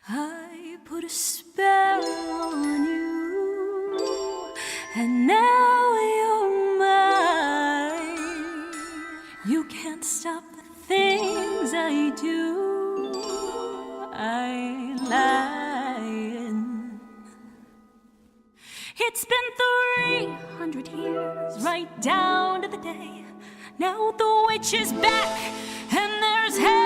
I put a spell on you, and now you're mine. You can't stop the things I do. I lying. It's been 300 years, right down to the day. Now the witch is back, and there's hell.